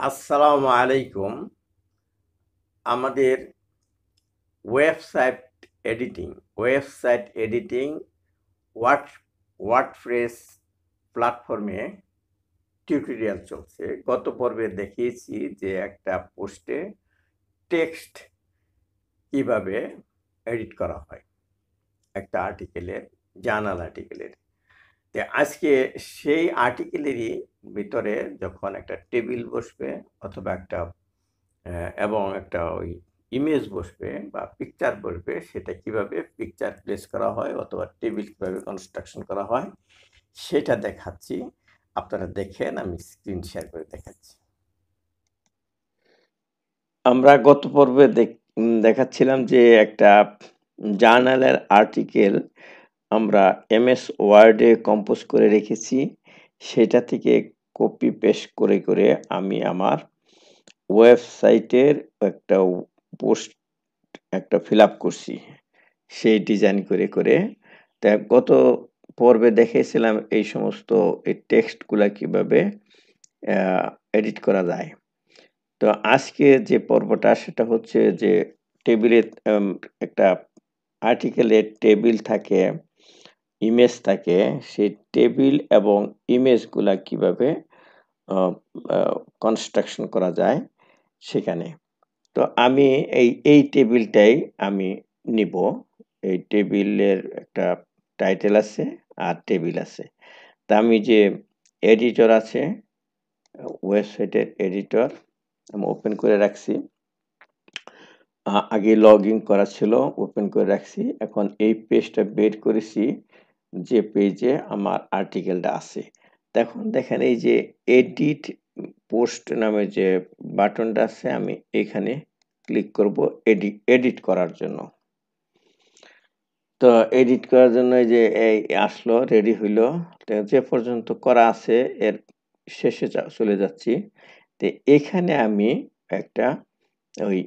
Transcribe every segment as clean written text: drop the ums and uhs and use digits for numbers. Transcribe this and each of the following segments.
আসসালামু আলাইকুম। আমাদের ওয়েবসাইট এডিটিং ওয়ার্ড ওয়ার্ডপ্রেস প্ল্যাটফর্মে টিউটোরিয়াল চলছে। গত পর্বে দেখিয়েছি যে একটা পোস্টে টেক্সট কিভাবে এডিট করা হয় একটা আর্টিকেলের, জার্নাল আর্টিকেলের। তো আজকে সেই আর্টিকেলেরই ভিতরে যখন একটা টেবিল বসবে অথবা একটা এবং একটা ওই ইমেজ বসবে বা পিকচার বসবে, সেটা কিভাবে পিকচার প্লেস করা হয় অথবা টেবিল কিভাবে কনস্ট্রাকশন করা হয় সেটা দেখাচ্ছি। আপনারা দেখেন, আমি স্ক্রিন শেয়ার করে দেখাচ্ছি। আমরা গত পর্বে দেখাচ্ছিলাম যে একটা জার্নালের আর্টিকেল আমরা এমএস ওয়ার্ডে কম্পোজ করে রেখেছি। সেটা থেকে কপি পেস্ট করে করে আমি আমার ওয়েবসাইটের একটা পোস্ট ফিল আপ করছি সেই ডিজাইন করে করে। তা গত পর্বে দেখেছিলাম এই সমস্ত এই টেক্সটগুলা কিভাবে এডিট করা যায়। তো আজকে যে পর্বটা সেটা হচ্ছে যে টেবিলে একটা আর্টিকেলের টেবিল থাকে, ইমেজ থাকে, সেই টেবিল এবং ইমেজগুলা কিভাবে কনস্ট্রাকশন করা যায় সেখানে। তো আমি এই টেবিলটাই আমি নিব। এই টেবিলের একটা টাইটেল আছে আর টেবিল আছে। তা আমি যে এডিটর আছে, ওয়েবসাইটের এডিটর আমি ওপেন করে রাখছি। আগে লগ ইন করা ছিল, ওপেন করে রাখছি। এখন এই পেজটা বের করেছি যে পেজে আমার আর্টিকেলটা আছে। এখন দেখেন এই যে এডিট পোস্ট নামে যে বাটনটা আছে, আমি এখানে ক্লিক করব এডিট করার জন্য। তো এডিট করার জন্য এই যে এই আসলো, রেডি হইলো। তো যে পর্যন্ত করা আছে এর শেষে চলে যাচ্ছি। তো এখানে আমি একটা ওই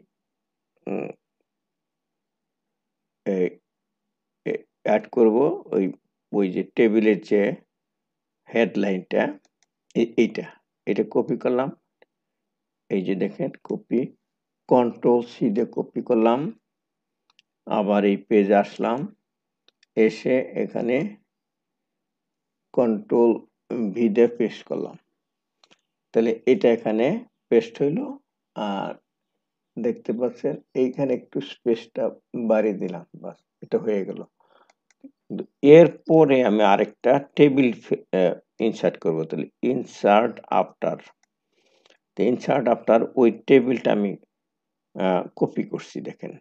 অ্যাড করব ওই ওই যে টেবিলের যে হেডলাইনটা, এইটা এটা কপি করলাম। এই যে দেখেন কপি, কন্ট্রোল সি দিয়ে কপি করলাম। আবার এই পেজে আসলাম, এসে এখানে কন্ট্রোল ভি দিয়ে পেস্ট করলাম। তাহলে এটা এখানে পেস্ট হইলো। আর দেখতে পাচ্ছেন এইখানে একটু স্পেসটা বাড়িয়ে দিলাম, বাস এটা হয়ে গেল। এরপরে আমি আরেকটা টেবিল ইনসার্ট করব। তাহলে ইনসার্ট আফটার ওই টেবিলটা আমি কপি করছি। দেখেন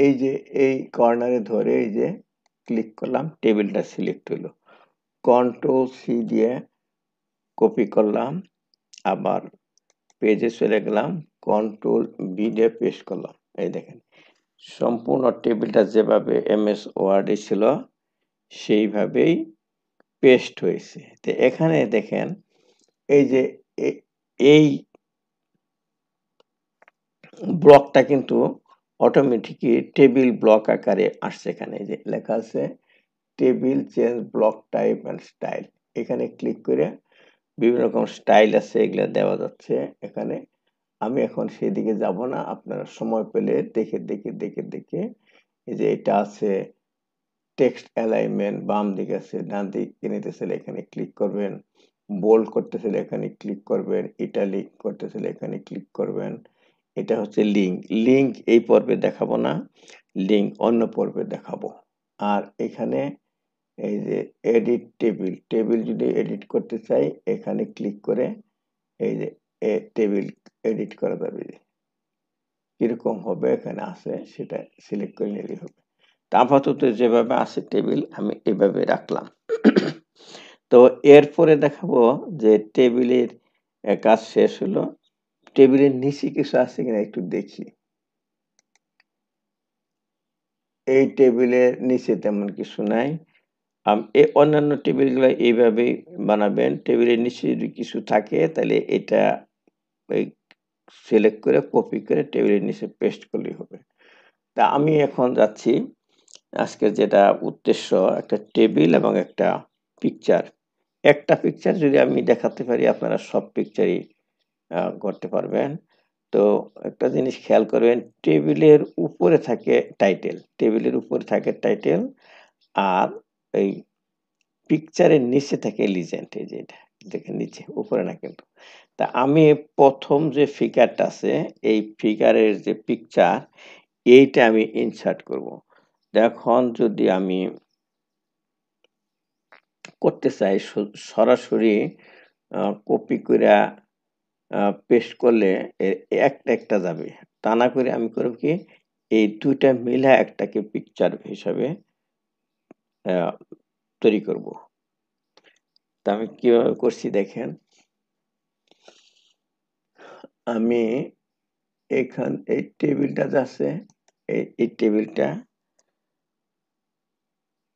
এই যে এই কর্নারে ধরে এই যে ক্লিক করলাম, টেবিলটা সিলেক্ট হলো। কন্ট্রোল সি দিয়ে কপি করলাম, আবার পেজে চলে গেলাম, কন্ট্রোল ভি দিয়ে পেস্ট করলাম। এই দেখেন সম্পূর্ণ টেবিলটা যেভাবে এমএস ওয়ার্ডে ছিল সেইভাবেই পেস্ট হয়েছে। তো এখানে দেখেন এই যে এই ব্লকটা কিন্তু অটোমেটিকই টেবিল ব্লক আকারে আসছে। এখানে যে লেখা আছে table change block type and style, এখানে ক্লিক করে বিভিন্ন রকম স্টাইল আছে, এগুলো দেওয়া যাচ্ছে এখানে। আমি এখন সেদিকে যাব না, আপনারা সময় পেলে দেখে দেখে দেখে দেখে এই যে এটা আছে টেক্সট অ্যালাইনমেন্ট, বাম দিকে আছে, ডান দিকে নিতে চাইলে এখানে ক্লিক করবেন, বোল্ড করতে চাইলে এখানে ক্লিক করবেন, ইটালিক করতে চাইলে এখানে ক্লিক করবেন। এটা হচ্ছে লিঙ্ক এই পর্বে দেখাবো না, লিঙ্ক অন্য পর্বে দেখাবো। আর এখানে এই যে এডিট টেবিল যদি এডিট করতে চাই এখানে ক্লিক করে এই যে টেবিল এডিট করা যাবে। কিরকম হবে এখানে আছে সেটা সিলেক্ট করে নিলেই হবে। আপাতত যেভাবে আছে টেবিল আমি এভাবে রাখলাম। তো এরপরে দেখাবো যে টেবিলের কাজ শেষ হলো। টেবিলের নিচে কিছু আছে কিনা একটু দেখি। এই টেবিলের নিচে তেমন কিছু নাই। অন্যান্য টেবিলগুলো এইভাবেই বানাবেন। টেবিলের নিচে যদি কিছু থাকে তাহলে এটা ওই সিলেক্ট করে কপি করে টেবিলের নিচে পেস্ট করলেই হবে। তা আমি এখন যাচ্ছি, আজকের যেটা উদ্দেশ্য একটা টেবিল এবং একটা পিকচার। একটা পিকচার যদি আমি দেখাতে পারি আপনারা সব পিকচারই করতে পারবেন। তো একটা জিনিস খেয়াল করবেন, টেবিলের উপরে থাকে টাইটেল, টেবিলের উপরে থাকে টাইটেল, আর এই পিকচারের নিচে থাকে লিজেন্ড। এই যে এটা দেখেন, নিচে, উপরে না কিন্তু। তা আমি প্রথম যে ফিগারটা আছে, এই ফিগারের যে পিকচার, এইটা আমি ইনসার্ট করব। এখন যদি আমি করতে চাই সরাসরি কপি কইরা পেস্ট করলে একটা একটা যাবে। তা না করে আমি করব কি, এই ২ টা মিলা একটাকে পিকচার হিসাবে আ তৈরি করব। তা আমি কিভাবে করছি দেখেন। আমি এই টেবিলটা যে আছে, এই টেবিলটা,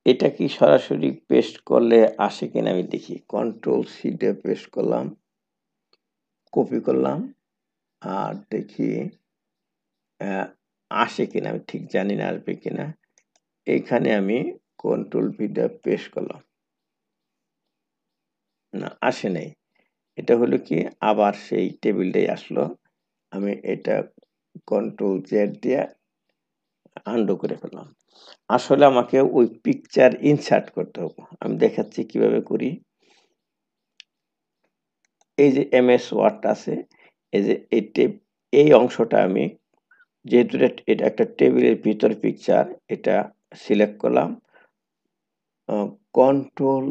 এটা কি সরাসরি পেস্ট করলে আসে কিনা আমি দেখি। কন্ট্রোল সি দিয়ে পেস্ট করলাম, কপি করলাম, আর দেখি আসে কিনা। আমি ঠিক জানি না আসবে কিনা। এইখানে আমি কন্ট্রোল ভি দিয়ে পেস্ট করলাম, না আসে নাই। এটা হলো কি, আবার সেই টেবিলটাই আসলো। আমি এটা কন্ট্রোল জেড দিয়ে আনডু করে ফেললাম। আসলে আমাকে ওই পিকচার ইনসার্ট করতে হবে। আমি দেখাচ্ছি কিভাবে করি। এই যে এমএস ওয়ার্ড আছে, এই যে এই অংশটা আমি, যেহেতু এটা একটা টেবিলের ভিতর পিকচার, এটা সিলেক্ট করলাম, কন্ট্রোল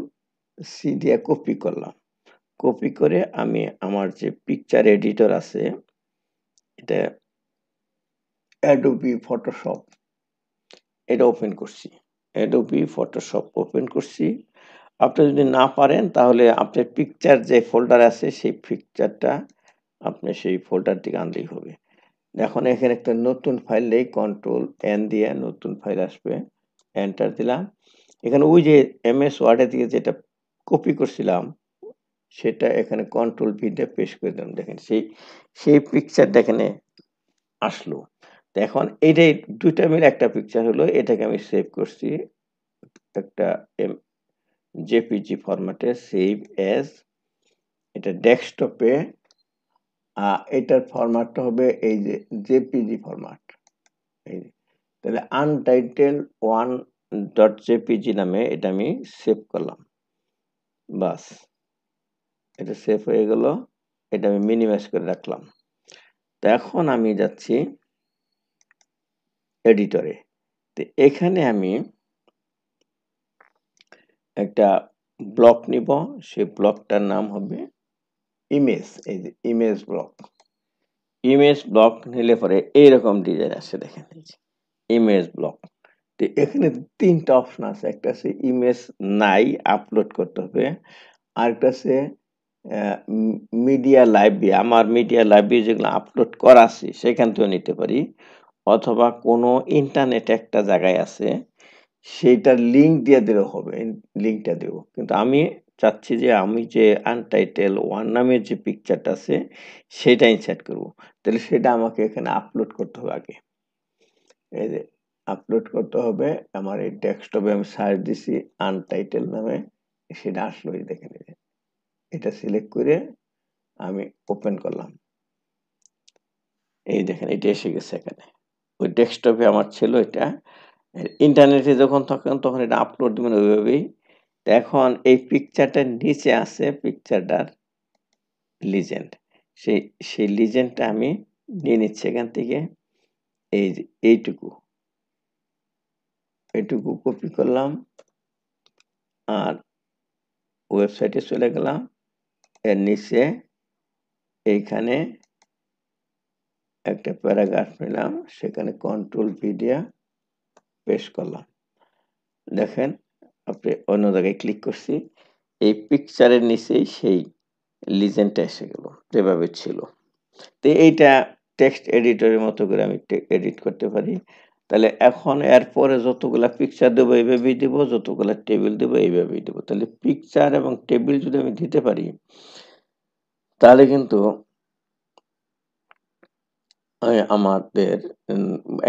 সি দিয়ে কপি করলাম। কপি করে আমি আমার যে পিকচার এডিটর আছে, এটা অ্যাডোবি ফটোশপ, এটা ওপেন করছি। অ্যাডোবি ফটোশপ ওপেন করছি। আপনি যদি না পারেন তাহলে আপনার পিকচার যে ফোল্ডার আছে, সেই পিকচারটা আপনি সেই ফোল্ডার থেকে আনলেই হবে। এখন এখানে একটা নতুন ফাইল নেই, কন্ট্রোল এন দিয়ে নতুন ফাইল আসবে, এন্টার দিলাম। এখানে ওই যে এমএস ওয়ার্ডের দিকে যেটা কপি করছিলাম, সেটা এখানে কন্ট্রোল ভি দিয়ে পেস্ট করে দিলাম। দেখেন সেই পিকচারটা এখানে আসলো। তো এখন এইটাই ২ টা মিলে একটা পিকচার হলো। এটাকে আমি সেভ করছি একটা জেপিজি ফরম্যাটে, সেভ অ্যাজ। এটা ডেস্কটপে, এটার ফরম্যাটটা হবে এই যে জেপিজি ফরম্যাট। এই যে, তাহলে আনটাইটেল 1.jpg নামে এটা আমি সেভ করলাম। বাস, এটা সেভ হয়ে গেল। এটা আমি মিনিমাইজ করে রাখলাম। তো এখন আমি যাচ্ছি এডিটরে। তো এখানে আমি একটা ব্লক নিব। সেই ব্লকটার নাম হবে ইমেজ। এই যে ইমেজ ব্লক। ইমেজ ব্লক নিলে পরে এইরকম ডিজাইন আসে, দেখেন এই যে ইমেজ ব্লক। তো এখানে ৩ টা অপশন আছে। একটা আছে ইমেজ নাই, আপলোড করতে হবে। আরেকটা আছে মিডিয়া লাইব্রেরি। আমার মিডিয়া লাইব্রেরি যেগুলো আপলোড করা আছে সেখান থেকেও নিতে পারি। অথবা কোনো ইন্টারনেট একটা জায়গায় আছে, সেইটার লিঙ্ক দিয়ে দিলেও হবে। লিঙ্কটা দেব। কিন্তু আমি চাচ্ছি যে আমি যে আনটাইটেল 1 নামের যে পিকচারটা আছে, সেটা ইনসার্ট করব। তাহলে সেটা আমাকে এখানে আপলোড করতে হবে আগে। এই যে আপলোড করতে হবে। আমার এই ডেস্কটপে আমি সার্চ দিছি আনটাইটেল নামে, সেটা আসলো। এই দেখেন, এই যে এটা সিলেক্ট করে আমি ওপেন করলাম। এই দেখেন, এটা এসে গেছে এখানে। ওই ডেস্কটপে আমার ছিল এটা। ইন্টারনেটে যখন তখন তখন এটা আপলোড দিবেন ওইভাবেই। তো এখন এই পিকচারটার নিচে আছে পিকচারটার লিজেন্ড। সেই সেই লিজেন্ডটা আমি নিয়ে নিচ্ছি এখান থেকে। এই যে এইটুকু কপি করলাম, আর ওয়েবসাইটে চলে গেলাম। এর নিচে এইখানে একটা প্যারাগ্রাফ নিলাম, সেখানে কন্ট্রোল ভি দিয়ে পেস্ট করলাম। দেখেন, আপনি অন্য জায়গায় ক্লিক করছি, এই পিকচারের নিচেই সেই লিজেন্ডটা এসে গেল যেভাবে ছিল। তো এইটা টেক্সট এডিটরের মতো করে আমি এডিট করতে পারি। তাহলে এখন এরপরে যতগুলা পিকচার দেবো এইভাবেই দেবো, যতগুলা টেবিল দেবো এইভাবেই দেবো। তাহলে পিকচার এবং টেবিল যদি আমি দিতে পারি, তাহলে কিন্তু আমাদের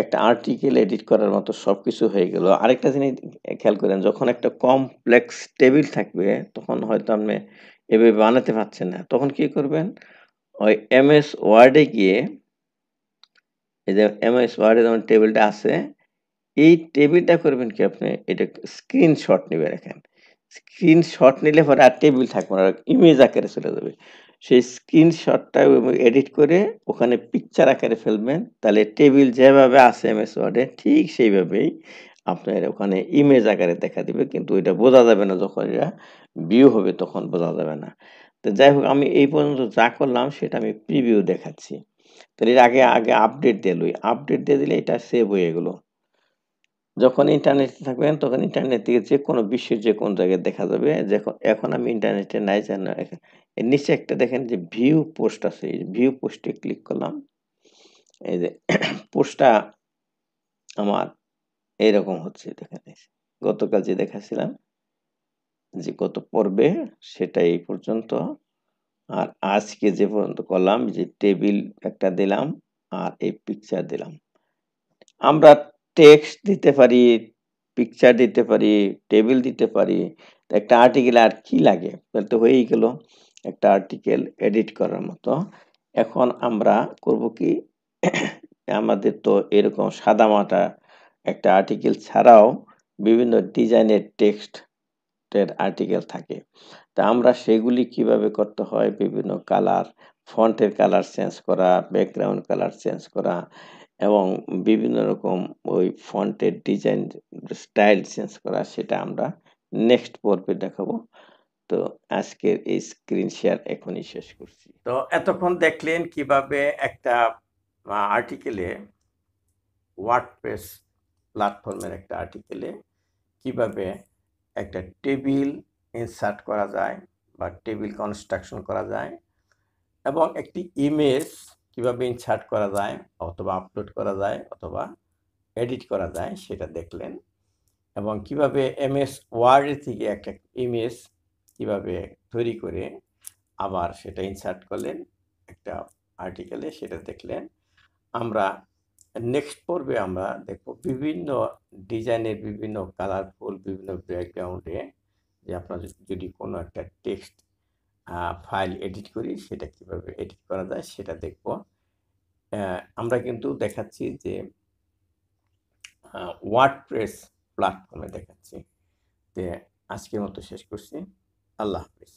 একটা আর্টিকেল এডিট করার মতো সবকিছু হয়ে গেল। আরেকটা জিনিস খেয়াল করেন, যখন একটা কমপ্লেক্স টেবিল থাকবে, তখন হয়তো আপনি এভাবে বানাতে পারছেন না। তখন কি করবেন? ওই এমএস ওয়ার্ডে গিয়ে এই যে এমএস ওয়ার্ডে যেমন টেবিলটা আছে, এই টেবিলটা করবেন কি আপনি এটা স্ক্রিনশট নিবেন এখানে। স্ক্রিনশট নিলে পরে আর টেবিল থাকবে না, ইমেজ আকারে চলে যাবে। সেই স্ক্রিনশটটা এডিট করে ওখানে পিকচার আকারে ফেলবেন। তাহলে টেবিল যেভাবে আছে এমএস ওয়ার্ডে ঠিক সেইভাবেই আপনার ওখানে ইমেজ আকারে দেখা দিবে। কিন্তু ওইটা বোঝা যাবে না, যখন এটা ভিউ হবে তখন বোঝা যাবে না। তো যাই হোক, আমি এই পর্যন্ত যা করলাম সেটা আমি প্রিভিউ দেখাচ্ছি। তাহলে এর আগে আপডেট দিয়ে লই। আপডেট দিয়ে দিলে এটা সেভ হয়ে গেল। যখন ইন্টারনেটে থাকবেন তখন ইন্টারনেট থেকে যেকোনো বিশ্বের যেকোনো জায়গায় দেখা যাবে। এখন আমি ইন্টারনেটে নাই জানি, এর নিচে একটা দেখেন যে ভিউ পোস্ট আছে। এই ভিউ পোস্টে ক্লিক করলাম। এই যে পোস্টটা আমার এইরকম হচ্ছে, দেখেন। গতকাল যে দেখাচ্ছিলাম যে কত পড়বে সেটা এই পর্যন্ত। আর আজকে যে পর্যন্ত করলাম যে টেবিল একটা দিলাম আর এই পিকচার দিলাম। আমরা টেক্সট দিতে পারি, পিকচার দিতে পারি, টেবিল দিতে পারি। তো একটা আর্টিকেল আর কি লাগে? তাহলে তো হয়েই গেল একটা আর্টিকেল এডিট করার মতো। এখন আমরা করব কি, আমাদের তো এরকম সাদামাটা একটা আর্টিকেল ছাড়াও বিভিন্ন ডিজাইনের টেক্সটের আর্টিকেল থাকে। তা আমরা সেগুলি কিভাবে করতে হয়, বিভিন্ন কালার, ফন্টের কালার চেঞ্জ করা, ব্যাকগ্রাউন্ড কালার চেঞ্জ করা এবং বিভিন্ন রকম ওই ফন্টের ডিজাইন স্টাইল চেঞ্জ করা, সেটা আমরা নেক্সট পর্বে দেখাবো। তো আজকের এই স্ক্রিন শেয়ার এখনই শেষ করছি। তো এতক্ষণ দেখলেন কিভাবে একটা আর্টিকেলে, ওয়ার্ডপ্রেস প্ল্যাটফর্মের একটা আর্টিকেলে কিভাবে একটা টেবিল ইনসার্ট করা যায় বা টেবিল কনস্ট্রাকশন করা যায়, এবং একটি ইমেজ কিভাবে ইনসার্ট করা যায় অথবা আপলোড করা যায় অথবা এডিট করা যায় সেটা দেখলেন। এবং কিভাবে এমএস ওয়ার্ড থেকে একটা ইমেজ কিভাবে তৈরি করে আবার সেটা ইনসার্ট করলেন একটা আর্টিকেলে, সেটা দেখলেন। আমরা নেক্সট পর্বে আমরা দেখব বিভিন্ন ডিজাইনের, বিভিন্ন কালারফুল, বিভিন্ন ব্যাকগ্রাউন্ডে যে আপনার যদি কোনো একটা টেক্সট ফাইল এডিট করি সেটা কিভাবে এডিট করা যায় সেটা দেখব। আমরা কিন্তু দেখাচ্ছি যে ওয়ার্ডপ্রেস প্ল্যাটফর্মে দেখাচ্ছি। তো আজকের মতো শেষ করছি। আল্লাহ হাফিজ।